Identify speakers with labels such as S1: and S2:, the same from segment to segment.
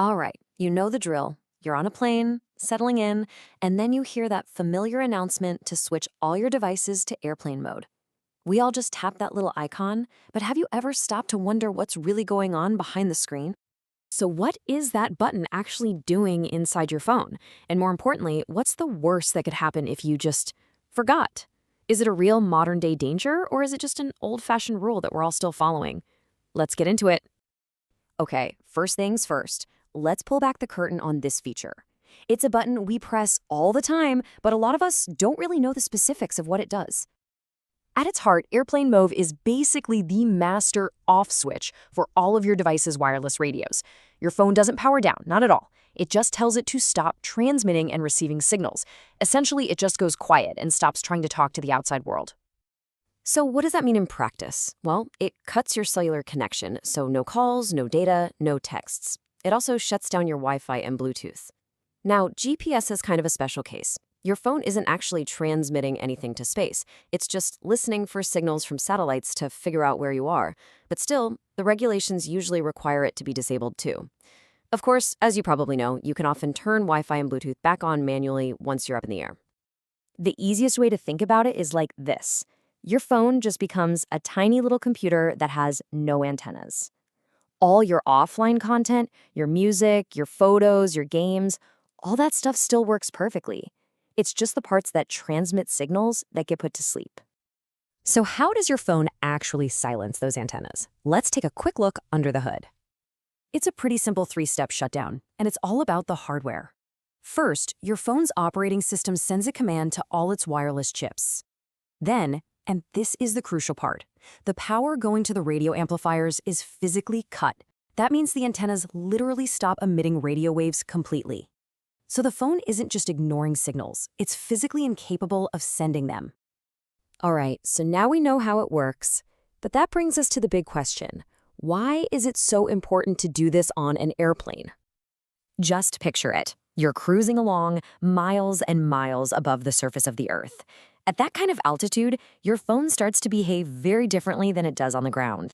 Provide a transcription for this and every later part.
S1: All right, you know the drill. You're on a plane, settling in, and then you hear that familiar announcement to switch all your devices to airplane mode. We all just tap that little icon, but have you ever stopped to wonder what's really going on behind the screen? So, what is that button actually doing inside your phone? And more importantly, what's the worst that could happen if you just forgot? Is it a real modern day danger, or is it just an old fashioned rule that we're all still following? Let's get into it. Okay, first things first, let's pull back the curtain on this feature. It's a button we press all the time, but a lot of us don't really know the specifics of what it does. At its heart, Airplane Mode is basically the master off switch for all of your device's wireless radios. Your phone doesn't power down, not at all. It just tells it to stop transmitting and receiving signals. Essentially, it just goes quiet and stops trying to talk to the outside world. So what does that mean in practice? Well, it cuts your cellular connection, so no calls, no data, no texts. It also shuts down your Wi-Fi and Bluetooth. Now, GPS is kind of a special case. Your phone isn't actually transmitting anything to space. It's just listening for signals from satellites to figure out where you are. But still, the regulations usually require it to be disabled too. Of course, as you probably know, you can often turn Wi-Fi and Bluetooth back on manually once you're up in the air. The easiest way to think about it is like this. Your phone just becomes a tiny little computer that has no antennas. All your offline content, your music, your photos, your games, all that stuff still works perfectly. It's just the parts that transmit signals that get put to sleep. So how does your phone actually silence those antennas? Let's take a quick look under the hood. It's a pretty simple three-step shutdown, and it's all about the hardware. First, your phone's operating system sends a command to all its wireless chips. Then, and this is the crucial part, the power going to the radio amplifiers is physically cut. That means the antennas literally stop emitting radio waves completely. So the phone isn't just ignoring signals, it's physically incapable of sending them. All right, so now we know how it works, but that brings us to the big question. Why is it so important to do this on an airplane? Just picture it. You're cruising along miles and miles above the surface of the Earth. At that kind of altitude, your phone starts to behave very differently than it does on the ground.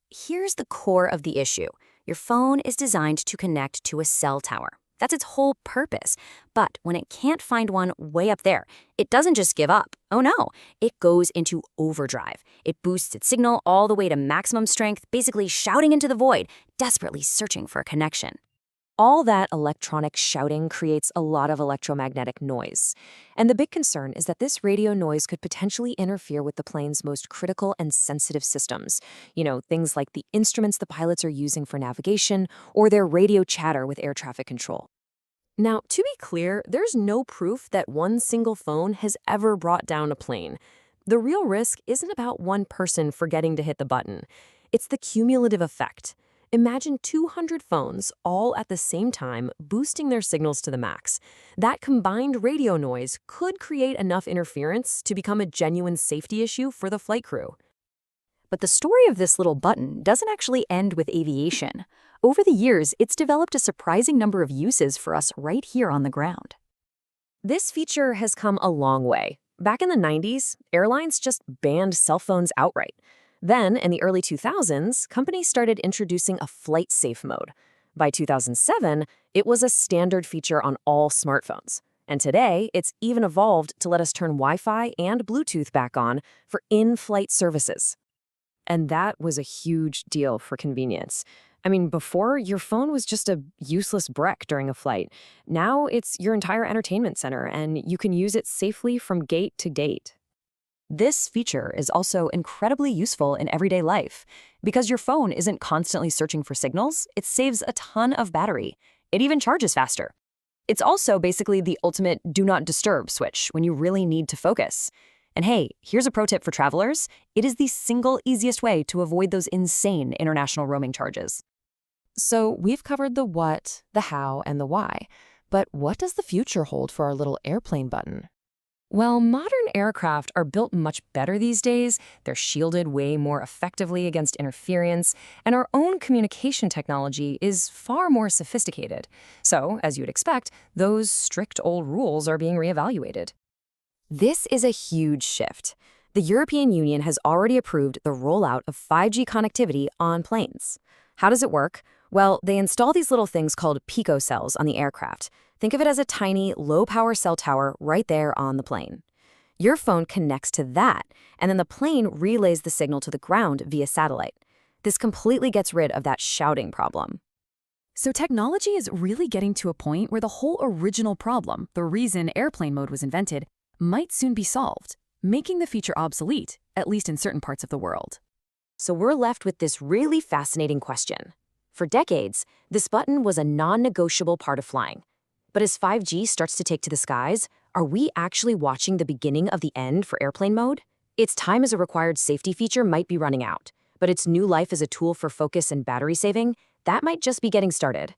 S1: Here's the core of the issue. Your phone is designed to connect to a cell tower. That's its whole purpose. But when it can't find one way up there, it doesn't just give up. Oh no, it goes into overdrive. It boosts its signal all the way to maximum strength, basically shouting into the void, desperately searching for a connection. All that electronic shouting creates a lot of electromagnetic noise. And the big concern is that this radio noise could potentially interfere with the plane's most critical and sensitive systems. Things like the instruments the pilots are using for navigation or their radio chatter with air traffic control. Now, to be clear, there's no proof that one single phone has ever brought down a plane. The real risk isn't about one person forgetting to hit the button. It's the cumulative effect. Imagine 200 phones all at the same time boosting their signals to the max. That combined radio noise could create enough interference to become a genuine safety issue for the flight crew.
S2: But the story of this little button doesn't actually end with aviation. Over the years, it's developed a surprising number of uses for us right here on the ground.
S1: This feature has come a long way. Back in the 90s, airlines just banned cell phones outright. Then, in the early 2000s, companies started introducing a flight-safe mode. By 2007, it was a standard feature on all smartphones. And today, it's even evolved to let us turn Wi-Fi and Bluetooth back on for in-flight services. And that was a huge deal for convenience. I mean, before, your phone was just a useless brick during a flight. Now, it's your entire entertainment center, and you can use it safely from gate to gate.
S2: This feature is also incredibly useful in everyday life. Because your phone isn't constantly searching for signals, it saves a ton of battery. It even charges faster. It's also basically the ultimate do not disturb switch when you really need to focus. And hey, here's a pro tip for travelers. It is the single easiest way to avoid those insane international roaming charges.
S1: So we've covered the what, the how, and the why. But what does the future hold for our little airplane button? Well, modern aircraft are built much better these days. They're shielded way more effectively against interference, and our own communication technology is far more sophisticated. So, as you'd expect, those strict old rules are being reevaluated. This is a huge shift. The European Union has already approved the rollout of 5G connectivity on planes. How does it work? Well, they install these little things called pico cells on the aircraft. Think of it as a tiny, low-power cell tower right there on the plane. Your phone connects to that, and then the plane relays the signal to the ground via satellite. This completely gets rid of that shouting problem.
S2: So technology is really getting to a point where the whole original problem, the reason airplane mode was invented, might soon be solved, making the feature obsolete, at least in certain parts of the world.
S1: So we're left with this really fascinating question. For decades, this button was a non-negotiable part of flying. But as 5G starts to take to the skies, are we actually watching the beginning of the end for airplane mode? Its time as a required safety feature might be running out, but its new life as a tool for focus and battery saving, that might just be getting started.